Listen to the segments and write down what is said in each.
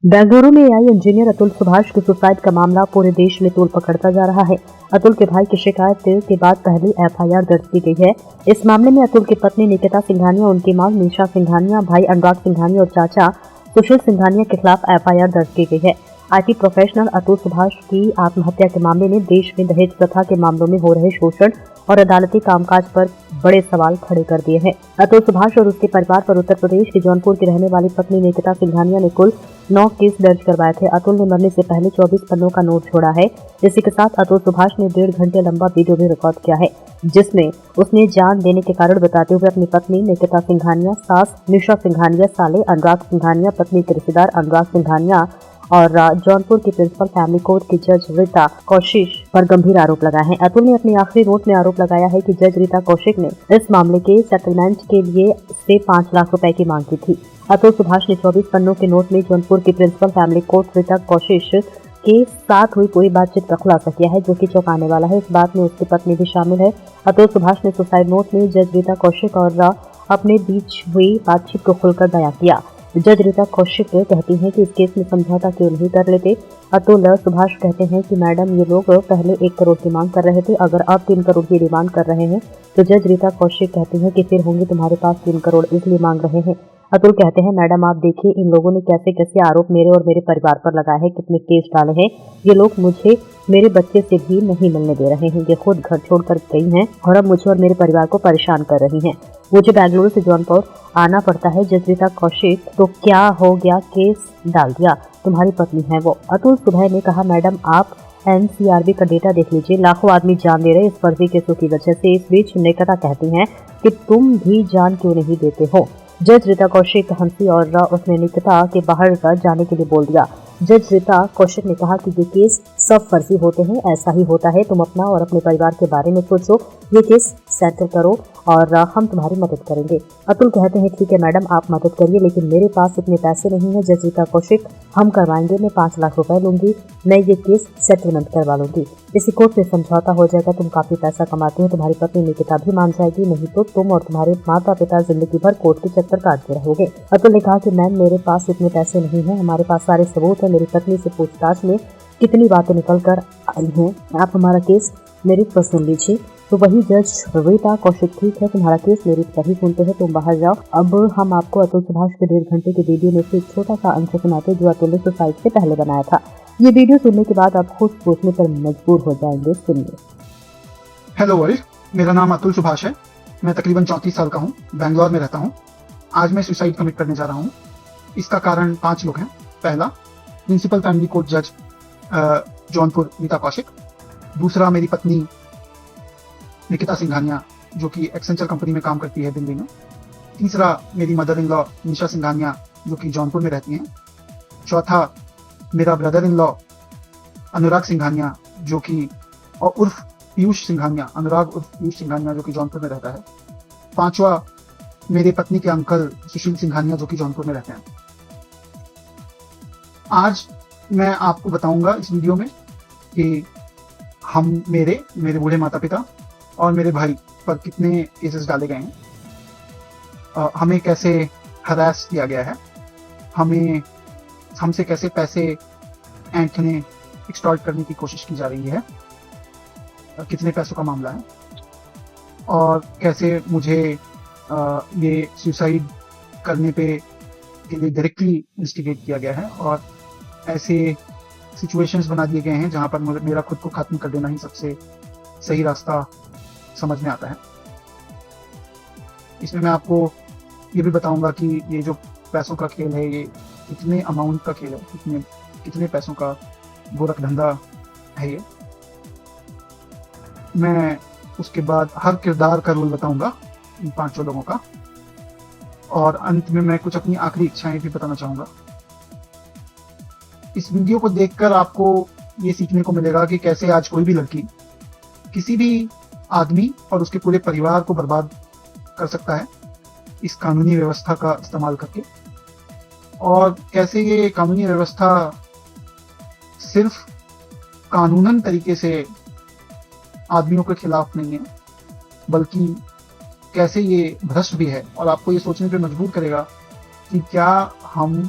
बेंगलुरु में AI engineer Atul Subhash के suicide का मामला पूरे देश में तूल पकड़ता जा रहा है। अतुल के भाई की शिकायत के बाद पहली एफआईआर दर्ज की गई है। इस मामले में अतुल की पत्नी निकिता सिंघानिया, उनकी मां निशा सिंघानिया, भाई अनुराग सिंघानिया और चाचा सुशील सिंघानिया के खिलाफ एफआईआर दर्ज की गई है। आईटी प्रोफेशनल अतुल सुभाष की आत्महत्या के मामले ने देश में दहेज प्रथा के मामलों में हो रहे शोषण और अदालती कामकाज पर बड़े सवाल खड़े कर दिए हैं। अतुल सुभाष और उसके परिवार पर उत्तर प्रदेश के जौनपुर की रहने वाली पत्नी निकिता सिंघानिया ने कुल 9 केस दर्ज करवाए थे। अतुल ने मरने से पहले 24 पन्नों का नोट छोड़ा है। इसी के साथ अतुल सुभाष ने 1.5 घंटे लंबा वीडियो भी रिकॉर्ड किया है, जिसमें उसने जान देने के कारण बताते हुए अपनी पत्नी निकिता सिंघानिया, सास निशा सिंघानिया, साले अनुराग सिंघानिया, पत्नी के रिश्तेदार अनुराग सिंघानिया और जौनपुर की प्रिंसिपल फैमिली कोर्ट की जज रीता कौशिक पर गंभीर आरोप लगाए हैं। अतुल ने अपने आखिरी नोट में आरोप लगाया है कि जज रीता कौशिक ने इस मामले के सेटलमेंट के लिए से 5 लाख रुपए की मांग की थी। अतुल सुभाष ने 24 पन्नों के नोट में जौनपुर की principal family court Rita Kaushik के साथ हुई पूरी बातचीत का खुलासा किया है, जो कि चौंकाने वाला है। इस बात में उसकी पत्नी भी शामिल है। अतुल सुभाष ने सुसाइड नोट में जज रीता कौशिक और अपने बीच हुई बातचीत को खुलकर बयां किया। जज रीता कौशिक कहती हैं कि इस केस में समझौता क्यों नहीं कर लेते। अतुल सुभाष कहते हैं कि मैडम, ये लोग पहले 1 करोड़ की मांग कर रहे थे, अगर अब 3 करोड़ की डिमांड कर रहे हैं तो जज रीता कौशिक कहती हैं कि फिर होंगे तुम्हारे पास 3 करोड़, इसलिए मांग रहे हैं। अतुल कहते हैं, मैडम आप देखिए, इन लोगों ने कैसे कैसे आरोप मेरे और मेरे परिवार पर लगाए हैं, कितने केस डाले हैं। ये लोग मुझे मेरे बच्चे से भी नहीं मिलने दे रहे हैं। ये खुद घर छोड़कर गई हैं और अब मुझे और मेरे परिवार को परेशान कर रही हैं। मुझे बेंगलुरु से जौनपुर आना पड़ता है। जज रीता कौशिक, तो क्या हो गया, केस डाल दिया, तुम्हारी पत्नी है वो। अतुल सुबह ने कहा, मैडम आप एनसीआरबी का डेटा देख लीजिए, लाखों आदमी जान दे रहे इस फर्जी केसों की वजह से। इस बीच निकिता कहती हैं कि तुम भी जान क्यों नहीं देते हो। जज रीता कौशिक हंसी और उसने निकिता के बाहर जाने के लिए बोल दिया। जज रीता कौशिक ने कहा कि ये केस सब फर्जी होते हैं, ऐसा ही होता है, तुम अपना और अपने परिवार के बारे में सोचो, ये केस सेटल करो और हम तुम्हारी मदद करेंगे। अतुल कहते हैं, ठीक है मैडम, आप मदद करिए, लेकिन मेरे पास इतने पैसे नहीं है। जज रीता कौशिक, हम करवाएंगे, मैं 5 लाख रुपए लूंगी, मैं ये केस सेटलमेंट करवा लूंगी, इसी कोर्ट में समझौता हो जाएगा, तुम काफी पैसा कमाते हो, तुम्हारी पत्नी निकिता भी मान जाएगी, नहीं तो तुम और तुम्हारे माता पिता जिंदगी भर कोर्ट के चक्कर काटते रहोगे। अतुल ने कहा कि मैम, मेरे पास इतने पैसे नहीं है, हमारे पास सारे सबूत है, मेरी पत्नी से पूछताछ में कितनी बातें निकल कर आई हैं, आप हमारा केस मेरिट पर सुन लीजिए। तो वही जज रीता कौशिक, ठीक है, तुम्हारा केस मेरिट पर ही सुनते हैं, तुम बाहर जाओ। अब हम आपको अतुल सुभाष के 1.5 घंटे के वीडियो में से एक छोटा सा अंश सुनाते जो अतुल ने सुसाइड से पहले बनाया था। ये वीडियो सुनने के बाद आप खुद सोचने पर मजबूर हो जाएंगे, सुनिए। हेलो वर्ल्ड, मेरा नाम अतुल सुभाष है। मैं तकरीबन 34 साल का हूँ, बैंगलोर में रहता हूँ। आज मैं सुसाइड कमिट करने जा रहा हूँ। इसका कारण 5 लोग हैं। पहला, प्रिंसिपल फैमिली कोर्ट जज जौनपुर रीता कौशिक। दूसरा, मेरी पत्नी निकिता सिंघानिया, जो कि एक्सेंचर कंपनी में काम करती है दिल्ली में। तीसरा, मेरी मदर इन लॉ निशा सिंघानिया, जो कि जौनपुर में रहती हैं। चौथा, मेरा ब्रदर इन लॉ अनुराग सिंघानिया, जो कि और उर्फ पीयूष सिंघानिया, अनुराग उर्फ पीयूष सिंघानिया, जो कि जौनपुर में रहता है। 5वां, मेरे पत्नी के अंकल सुशील सिंघानिया, जो कि जौनपुर में रहते हैं। आज मैं आपको बताऊंगा इस वीडियो में कि हम मेरे बूढ़े माता पिता और मेरे भाई पर कितने केसेस डाले गए हैं, हमें कैसे हरास किया गया है, हमसे कैसे पैसे ऐंठने एक्सटॉर्ट करने की कोशिश की जा रही है, कितने पैसों का मामला है, और कैसे मुझे ये सुसाइड करने के लिए डायरेक्टली इंस्टिगेट किया गया है और ऐसे सिचुएशंस बना दिए गए हैं जहां पर मेरा खुद को खत्म कर देना ही सबसे सही रास्ता समझ में आता है। इसमें मैं आपको ये भी बताऊंगा कि ये जो पैसों का खेल है, ये कितने अमाउंट का खेल है, कितने पैसों का गोरख धंधा है ये। मैं उसके बाद हर किरदार का रोल बताऊंगा इन 5 लोगों का, और अंत में मैं कुछ अपनी आखिरी इच्छाएं भी बताना चाहूंगा। इस वीडियो को देखकर आपको ये सीखने को मिलेगा कि कैसे आज कोई भी लड़की किसी भी आदमी और उसके पूरे परिवार को बर्बाद कर सकता है इस कानूनी व्यवस्था का इस्तेमाल करके, और कैसे ये कानूनी व्यवस्था सिर्फ कानूनन तरीके से आदमियों के खिलाफ नहीं है, बल्कि कैसे ये भ्रष्ट भी है और आपको ये सोचने पे मजबूर करेगा कि क्या हम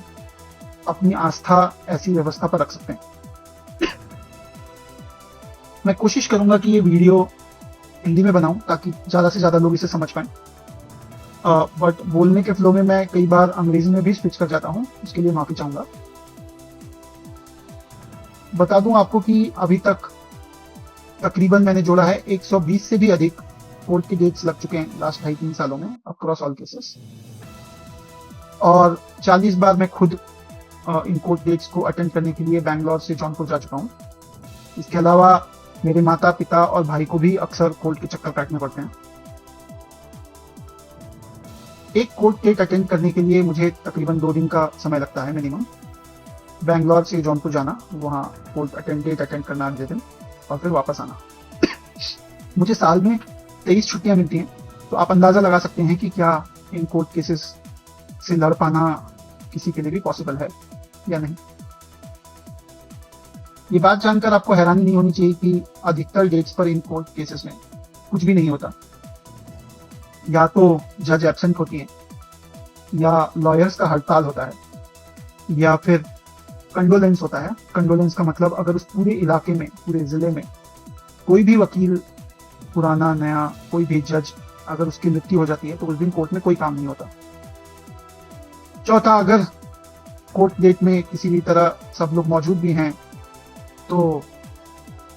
अपनी आस्था ऐसी व्यवस्था पर रख सकते हैं। मैं कोशिश करूंगा कि ये वीडियो हिंदी में बनाऊं ताकि ज्यादा से ज्यादा लोग इसे समझ पाएं। बट बोलने के फ्लो में मैं कई बार अंग्रेजी में भी स्विच कर जाता हूं, इसके लिए माफी चाहूंगा। बता दूं आपको कि अभी तक तकरीबन मैंने जोड़ा है 120 से भी अधिक कोर्ट के डेट्स लग चुके हैं लास्ट 2.5-3 सालों में अक्रॉस ऑल केसेस, और 40 बार मैं खुद इन कोर्ट डेट्स को अटेंड करने के लिए बैंगलोर से जौनपुर जा चुका हूं। इसके अलावा मेरे माता पिता और भाई को भी अक्सर कोर्ट के चक्कर काटने पड़ते हैं। एक कोर्ट डेट अटेंड करने के लिए मुझे तकरीबन 2 दिन का समय लगता है मिनिमम। बैंगलोर से जौनपुर जाना, वहाँ कोर्ट डेट अटेंड करना अगले दिन, और फिर वापस आना। मुझे साल में 23 छुट्टियां मिलती हैं, तो आप अंदाजा लगा सकते हैं कि क्या इन कोर्ट केसेस से लड़ पाना किसी के लिए भी पॉसिबल है या नहीं। ये बात जानकर आपको हैरानी नहीं होनी चाहिए कि अधिकतर डेट्स पर इन कोर्ट केसेस में कुछ भी नहीं होता। या तो जज एब्सेंट होती है, या लॉयर्स का हड़ताल होता है, या फिर कंडोलेंस होता है। कंडोलेंस का मतलब अगर उस पूरे इलाके में, पूरे जिले में कोई भी वकील, पुराना नया, कोई भी जज, अगर उसकी मृत्यु हो जाती है तो उस दिन कोर्ट में कोई काम नहीं होता। चौथा, अगर कोर्ट डेट में किसी भी तरह सब लोग मौजूद भी हैं तो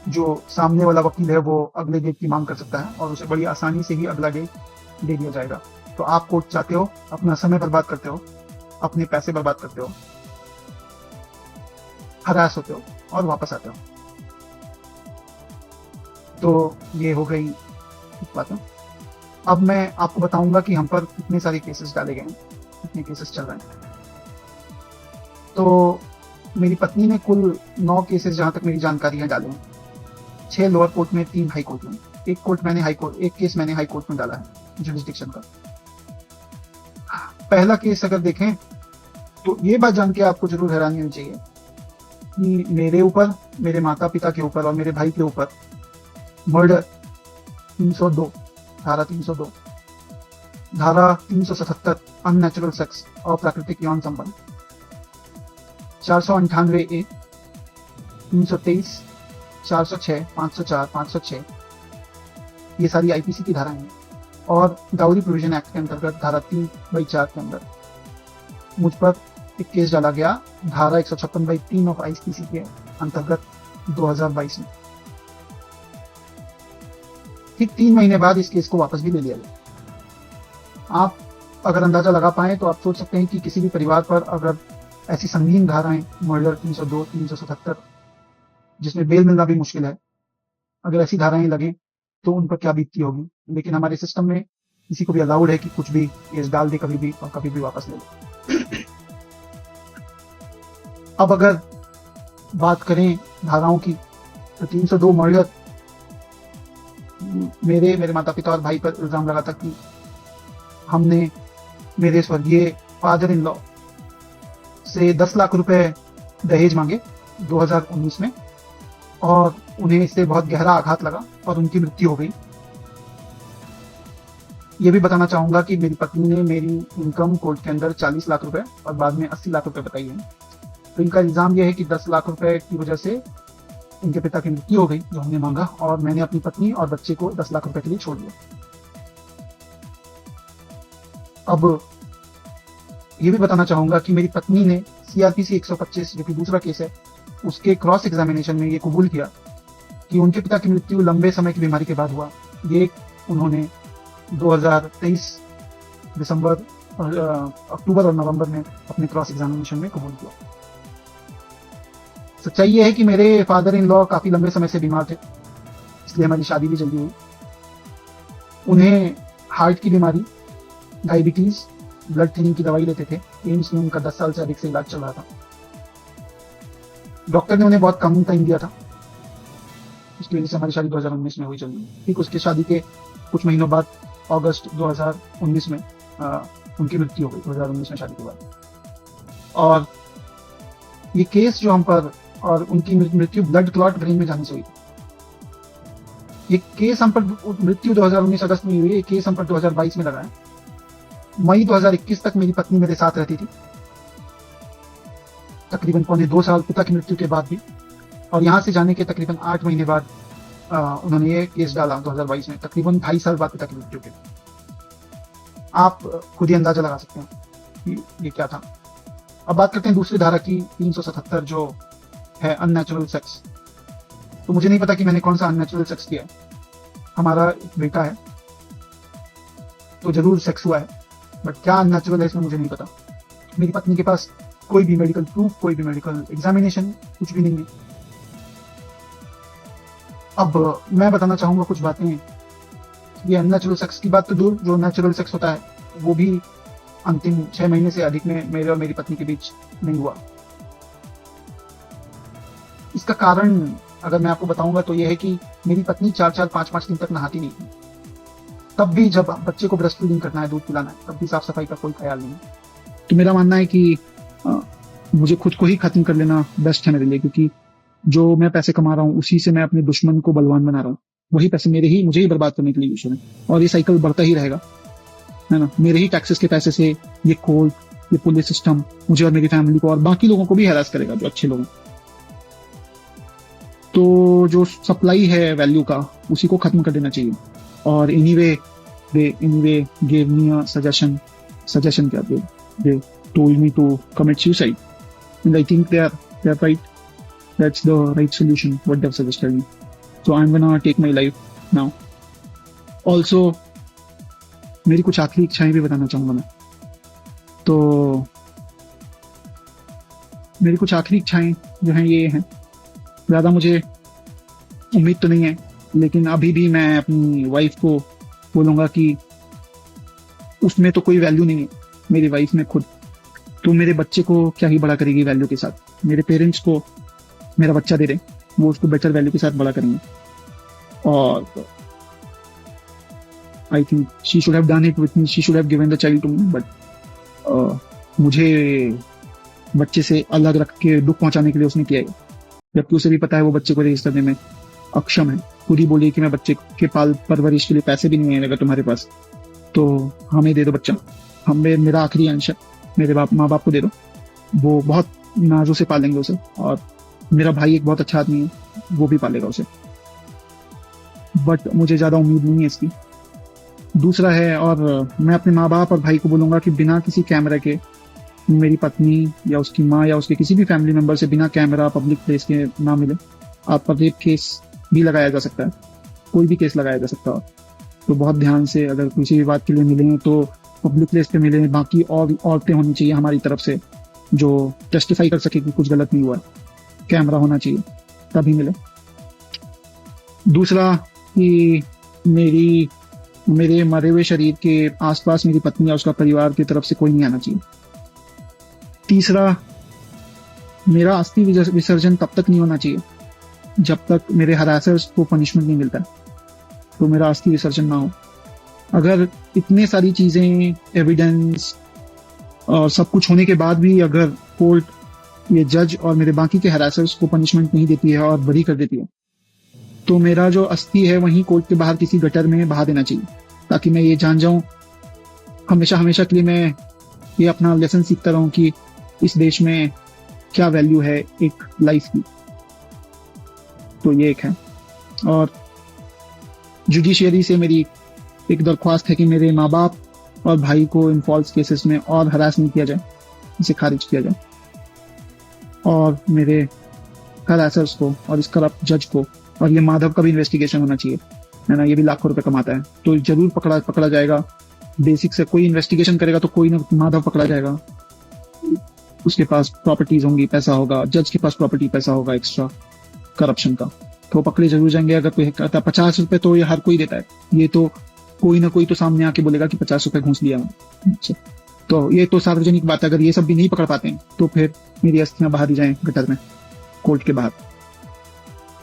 जो सामने वाला वकील है वो अगले डेट की मांग कर सकता है और उसे बड़ी आसानी से ही अगला डेट दे दिया जाएगा। तो आप कोर्ट जाते हो, अपना समय बर्बाद करते हो, अपने पैसे बर्बाद करते हो, हरास होते हो और वापस आते हो। तो ये हो गई बातें। अब मैं आपको बताऊंगा कि हम पर कितने सारे केसेस डाले गए हैं, कितने केसेस चल रहे हैं। तो मेरी पत्नी ने कुल 9 केसेस, जहां तक मेरी जानकारी है, डाले हैं। 6 लोअर कोर्ट में, 3 हाई कोर्ट में। एक केस मैंने हाई कोर्ट में डाला है, जुरिस्डिक्शन का। पहला केस अगर देखें तो ये बात जान के आपको जरूर हैरानी होनी चाहिए कि मेरे ऊपर, मेरे माता पिता के ऊपर और मेरे भाई के ऊपर मर्डर 302, धारा 302, धारा 377 अननेचुरल सेक्स और प्राकृतिक यौन संबंध, 498A, 323, 406, 504, 506, ये सारी आईपीसी की धाराएं हैं। और डाउरी प्रोविजन एक्ट के अंतर्गत धारा 3/4 के अंदर मुझ पर एक केस डाला गया, धारा 156/3 ऑफ आईपीसी के अंतर्गत 2022 में। ठीक 3 महीने बाद इस केस को वापस भी ले लिया गया। आप अगर अंदाजा लगा पाए तो आप सोच सकते हैं कि किसी भी परिवार पर अगर ऐसी संगीन धाराएं, मर्डर 302, 377, जिसमें बेल मिलना भी मुश्किल है, अगर ऐसी धाराएं लगे तो उन पर क्या बीतती होगी। लेकिन हमारे सिस्टम में किसी को भी अलाउड है कि कुछ भी केस डाल दे कभी भी और कभी भी वापस ले ले। अब अगर बात करें धाराओं की तो 302 मर्डर, मेरे माता पिता और भाई पर इल्जाम लगा था कि हमने मेरे स्वर्गीय फादर इन लॉ से 10 लाख रुपए दहेज मांगे 2019 में, और उन्हें इससे बहुत गहरा आघात लगा और उनकी मृत्यु हो गई। ये भी बताना चाहूंगा कि मेरी पत्नी ने मेरी इनकम कोर्ट के अंदर 40 लाख रुपए और बाद में 80 लाख रुपए बताई है। तो इनका इल्जाम यह है कि 10 लाख रुपए की वजह से इनके पिता की मृत्यु हो गई जो हमने मांगा, और मैंने अपनी पत्नी और बच्चे को 10 लाख रुपए के लिए छोड़ दिया। अब ये भी बताना चाहूंगा कि मेरी पत्नी ने सीआरपीसी 125, जो कि दूसरा केस है, उसके क्रॉस एग्जामिनेशन में ये कबूल किया कि उनके पिता की मृत्यु लंबे समय की बीमारी के बाद हुआ। ये उन्होंने 2023 दिसंबर, अक्टूबर और नवंबर में अपने क्रॉस एग्जामिनेशन में कबूल किया। सच्चाई ये है कि मेरे फादर इन लॉ काफी लंबे समय से बीमार थे, इसलिए हमारी शादी भी जल्दी हुई। उन्हें हार्ट की बीमारी, डायबिटीज, ब्लड थिनिंग की दवाई लेते थे। एम्स में उनका 10 साल से अधिक से इलाज चल रहा था। डॉक्टर ने उन्हें बहुत कम टाइम दिया था, इसकी वजह से हमारी शादी 2019 में हुई जल्दी। ठीक उसके शादी के कुछ महीनों बाद अगस्त 2019 में उनकी मृत्यु हो गई, 2019 में शादी के बाद। और ये केस जो हम पर, और उनकी मृत्यु ब्लड क्लॉट ब्रेन में जाने से हुई। ये केस हम पर, मृत्यु 2019 अगस्त में हुई है, ये केस हम पर 2022 में लगा है। मई 2021 तक मेरी पत्नी मेरे साथ रहती थी। तकरीबन 2.25 साल पिता की मृत्यु के बाद भी, और यहाँ से जाने के तकरीबन 8 महीने बाद उन्होंने ये केस डाला 2022 में, तकरीबन 2.5 साल बाद पिता की मृत्यु के। आप खुद ही अंदाजा लगा सकते हैं कि ये क्या था। अब बात करते हैं दूसरी धारा की, 377, जो है अननेचुरल सेक्स। तो मुझे नहीं पता कि मैंने कौन सा अननेचुरल सेक्स किया है। हमारा एक बेटा है तो जरूर सेक्स हुआ है, बट क्या अननेचुरल है इसमें मुझे नहीं पता। मेरी पत्नी के पास कोई भी मेडिकल प्रूफ, कोई भी मेडिकल एग्जामिनेशन, कुछ भी नहीं है। अब मैं बताना चाहूंगा कुछ बातें। ये अननेचुरल सेक्स की बात तो दूर, जो नेचुरल सेक्स होता है वो भी अंतिम 6 महीने से अधिक में मेरे और मेरी पत्नी के बीच नहीं हुआ। इसका कारण अगर मैं आपको बताऊंगा तो यह है कि मेरी पत्नी 4-4, 5-5 दिन तक नहाती नहीं थी। तब भी जब बच्चे को ब्रेस्ट फीडिंग करना है, दूध पिलाना है, तब भी साफ सफाई का कोई ख्याल नहीं है। तो मेरा मानना है कि मुझे खुद को ही खत्म कर लेना बेस्ट है मेरे लिए, क्योंकि जो मैं पैसे कमा रहा हूँ उसी से मैं अपने दुश्मन को बलवान बना रहा हूँ। वही पैसे मुझे ही बर्बाद करने के लिए यूज हो रहे हैं, और ये साइकिल बढ़ता ही रहेगा, है ना। मेरे ही टैक्सेस के पैसे से ये कोर्ट, ये पुलिस सिस्टम मुझे और मेरी फैमिली को और बाकी लोगों को भी हैरास करेगा, जो अच्छे लोग हैं। तो जो सप्लाई है वैल्यू का, उसी को खत्म कर देना चाहिए। और anyway gave me a suggestion क्या, they told me to commit suicide, and I think they're right. That's the right solution what they've suggested me. So I'm gonna take my life now. Also मेरी कुछ आखिरी इच्छाएं भी बताना चाहूंगा मैं। तो मेरी कुछ आखिरी इच्छाएं जो हैं ये हैं, ज्यादा मुझे उम्मीद तो नहीं है, लेकिन अभी भी मैं अपनी वाइफ को बोलूंगा कि उसमें तो कोई वैल्यू नहीं है, मेरी वाइफ में खुद। तो मेरे बच्चे को क्या ही बड़ा करेगी वैल्यू के साथ। मेरे पेरेंट्स को मेरा बच्चा दे रहे, वो उसको बेटर वैल्यू के साथ बड़ा करेंगे। और I think she should have done it with me, she should have given the child to me, but मुझे बच्चे से अलग रख के दुख पहुंचाने के लिए उसने किया है, जबकि उसे भी पता है वो बच्चे को रेज करने में अक्षम है। खुद ही बोली कि मैं बच्चे के परवरिश के लिए पैसे भी नहीं है, अगर तुम्हारे पास तो हमें दे दो बच्चा, मेरा आखिरी अंश है, मेरे माँ बाप को दे दो, वो बहुत नाजों से पालेंगे उसे। और मेरा भाई एक बहुत अच्छा आदमी है, वो भी पालेगा उसे, बट मुझे ज्यादा उम्मीद नहीं है इसकी। दूसरा है, और मैं अपने माँ बाप और भाई को बोलूंगा कि बिना किसी कैमरा के मेरी पत्नी या उसकी माँ या उसके किसी भी फैमिली मेंबर से बिना कैमरा पब्लिक प्लेस के ना मिले। आप पर रेप केस भी लगाया जा सकता है, कोई भी केस लगाया जा सकता है। तो बहुत ध्यान से अगर किसी भी बात के लिए मिले तो पब्लिक प्लेस पे मिले। बाकी और औरतें होनी चाहिए हमारी तरफ से जो टेस्टिफाई कर सके कि कुछ गलत नहीं हुआ है। कैमरा होना चाहिए तभी मिले। दूसरा कि मेरे मरे हुए शरीर के आसपास मेरी पत्नी या उसका परिवार की तरफ से कोई नहीं आना चाहिए। तीसरा, मेरा अस्थि विसर्जन तब तक नहीं होना चाहिए जब तक मेरे हरासर्स को पनिशमेंट नहीं मिलता, तो मेरा अस्थि विसर्जन ना हो। अगर इतने सारी चीजें, एविडेंस और सब कुछ होने के बाद भी अगर कोर्ट, ये जज और मेरे बाकी के हरासर्स को पनिशमेंट नहीं देती है और बरी कर देती है, तो मेरा जो अस्थि है वहीं कोर्ट के बाहर किसी गटर में बहा देना चाहिए, ताकि मैं ये जान जाऊं हमेशा हमेशा के लिए, मैं ये अपना लेसन सीखता रहूं कि इस देश में क्या वैल्यू है एक लाइफ की। तो ये एक है। और जुडिशियरी से मेरी एक दरख्वास्त है कि मेरे माँ बाप और भाई को इन फॉल्स केसेस में और हरास नहीं किया जाए, इसे खारिज किया जाए। और मेरे हरासर्स को और इस करप्ट जज को, और ये माधव का भी इन्वेस्टिगेशन होना चाहिए, है ना, ये भी लाखों रुपए कमाता है, तो जरूर पकड़ा जाएगा। बेसिक से कोई इन्वेस्टिगेशन करेगा तो कोई ना माधव पकड़ा जाएगा। उसके पास प्रॉपर्टीज होंगी, पैसा होगा, जज के पास प्रॉपर्टी पैसा होगा एक्स्ट्रा करप्शन का, तो पकड़े जरूर जाएंगे। अगर कोई कहता है 50 रुपए, तो ये हर कोई देता है, ये तो कोई ना कोई तो सामने आके बोलेगा कि 50 रुपए घूस लिया मैंने। तो ये तो सार्वजनिक बात है। अगर ये सब भी नहीं पकड़ पाते हैं तो फिर मेरी अस्थियां बहा दी जाएं गटर में, कोर्ट के बाहर।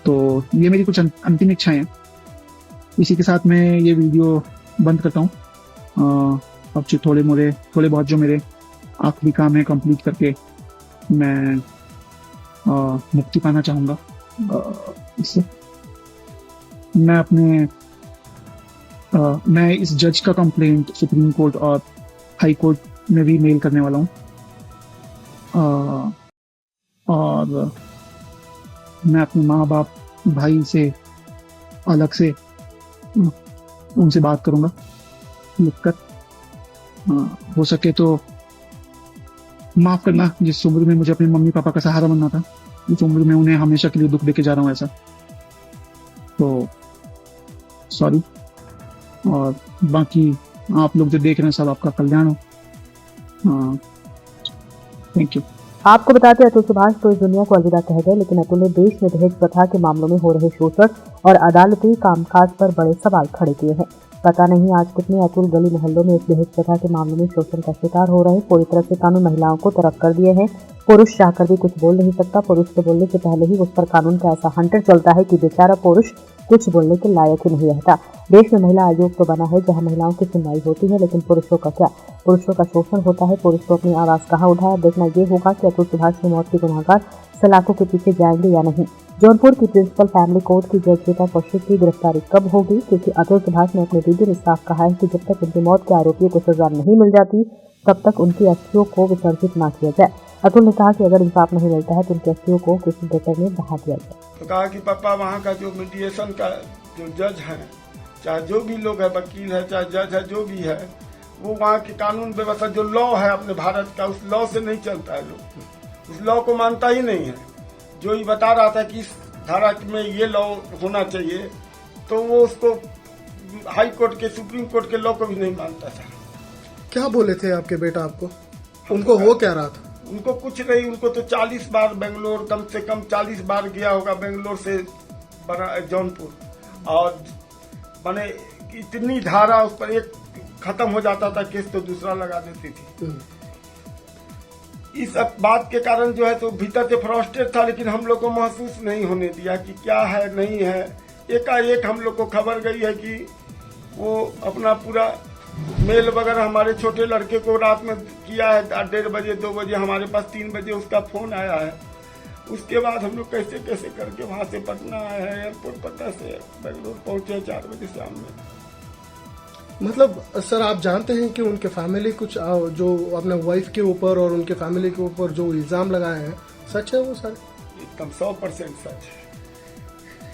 तो ये मेरी कुछ अंतिम इच्छाएं हैं। इसी के साथ मैं ये वीडियो बंद करता हूँ। अब जो थोड़े बहुत जो मेरे आखिरी काम है कंप्लीट करके मैं मुक्ति पाना चाहूंगा इससे। मैं इस जज का कंप्लेंट सुप्रीम कोर्ट और हाई कोर्ट में भी मेल करने वाला हूँ। और मैं अपने माँ बाप भाई से अलग से उनसे बात करूंगा लिख कर। हो सके तो माफ करना, जिस उम्र में मुझे अपने मम्मी पापा का सहारा बनना था उस उम्र में उन्हें हमेशा के लिए दुख देके जा रहा हूँ ऐसा, तो सॉरी। और बाकी आप लोग जो देख रहे हैं सब आपका कल्याण हो। Thank you. आपको बताते अतुल सुभाष तो इस दुनिया को अलविदा कह गए, लेकिन अतुल ने देश में दहेज प्रथा के मामलों में हो रहे शोषण और अदालती कामकाज पर बड़े सवाल खड़े किए हैं। पता नहीं आज कितने अतुल गली मोहल्लों में इस दहेज प्रथा के मामलों में शोषण का शिकार हो रहे हैं। पूरी तरह से कानून महिलाओं को तरफ कर दिए हैं। पुरुष चाहकर भी कुछ बोल नहीं सकता। पुरुष के बोलने से पहले ही उस पर कानून का ऐसा हंटर चलता है कि बेचारा पुरुष कुछ बोलने के लायक ही नहीं रहता। देश में महिला आयोग तो बना है जहां महिलाओं की सुनवाई होती है, लेकिन पुरुषों का क्या? पुरुषों का शोषण होता है। पुरुष को अपनी आवाज कहां उठाया? देखना ये होगा कि अतुल सुभाष की मौत के गुनहगार सलाखों के पीछे जाएंगे या नहीं। जौनपुर की प्रिंसिपल फैमिली कोर्ट की जज गीता कौशिक की गिरफ्तारी कब होगी? क्योंकि अतुल सुभाष ने अपने वीडियो में साफ कहा है कि जब तक उनकी मौत के आरोपियों को सजा नहीं मिल जाती तब तक उनकी अस्थियों को विसर्जित न किया जाए। अतुल ने कहा कि अगर इंसाफ नहीं मिलता है तो उनकी अस्थियों को किसी गटर में बहा दिया जाए। तो कहा कि पापा वहाँ का जो मीडिएशन का जो जज है, चाहे जो भी लोग है, वकील है, चाहे जज है, जो भी है, वो वहाँ की कानून व्यवस्था जो लॉ है अपने भारत का, उस लॉ से नहीं चलता है। लोग उस लॉ को मानता ही नहीं है। जो ये बता रहा था कि इस धारा में ये लॉ होना चाहिए, तो वो उसको हाई कोर्ट के, सुप्रीम कोर्ट के लॉ को भी नहीं मानता था। क्या बोले थे आपके बेटा आपको? उनको हो क्या रहा था? उनको कुछ नहीं, उनको तो 40 बार बेंगलोर, कम से कम 40 बार गया होगा बेंगलोर से जौनपुर, और माने इतनी धारा उस पर एक खत्म हो जाता था केस तो दूसरा लगा देती थी। इस बात के कारण जो है तो भीतर से फ्रस्ट्रेट था, लेकिन हम लोग को महसूस नहीं होने दिया कि क्या है नहीं है। एकाएक हम लोग को खबर गई है कि वो अपना पूरा मेल वगैरह हमारे छोटे लड़के को रात में किया है 1:30 बजे 2 बजे, हमारे पास 3 बजे उसका फोन आया है। उसके बाद हम लोग कैसे कैसे करके वहां से पटना आए हैं, एयरपोर्ट पटना से बेंगलोर पहुंचे 4 बजे शाम में। मतलब सर आप जानते हैं कि उनके फैमिली कुछ जो अपने वाइफ के ऊपर और उनके फैमिली के ऊपर जो इल्जाम लगाए हैं, सच है वो सर? एकदम 100% सच है,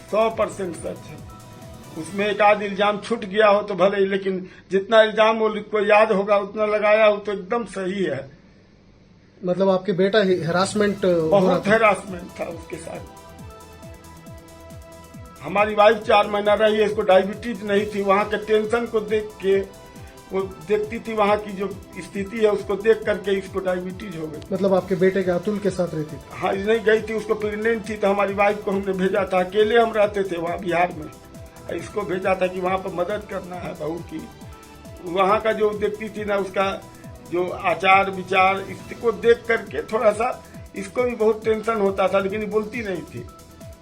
100% सच है। उसमें एक आध इल्जाम छूट गया हो तो भले ही, लेकिन जितना इल्जाम वो को याद होगा उतना लगाया हो तो एकदम सही है। मतलब आपके बेटा हेरासमेंट, बहुत हेरासमेंट था उसके साथ। हमारी वाइफ 4 महीना रही है, इसको डायबिटीज नहीं थी। वहाँ के टेंशन को देख के वो देखती थी, वहाँ की जो स्थिति है उसको देख करके इसको डायबिटीज हो गई। मतलब आपके बेटे के अतुल के साथ रहती थी? हाँ, नहीं गई थी, उसको प्रेग्नेंट थी तो हमारी वाइफ को हमने भेजा था। अकेले हम रहते थे वहाँ बिहार में, इसको भेजा था कि वहाँ पर मदद करना है बहू की। वहाँ का जो देखती थी ना, उसका जो आचार विचार, इसको देख करके थोड़ा सा इसको भी बहुत टेंशन होता था, लेकिन बोलती नहीं थी।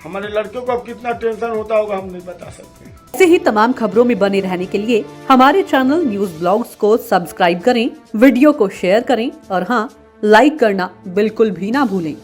हमारे लड़कों को अब कितना टेंशन होता होगा हम नहीं बता सकते। ऐसे ही तमाम खबरों में बने रहने के लिए हमारे चैनल न्यूज ब्लॉग्स को सब्सक्राइब करें, वीडियो को शेयर करें और हाँ, लाइक करना बिल्कुल भी ना भूलें।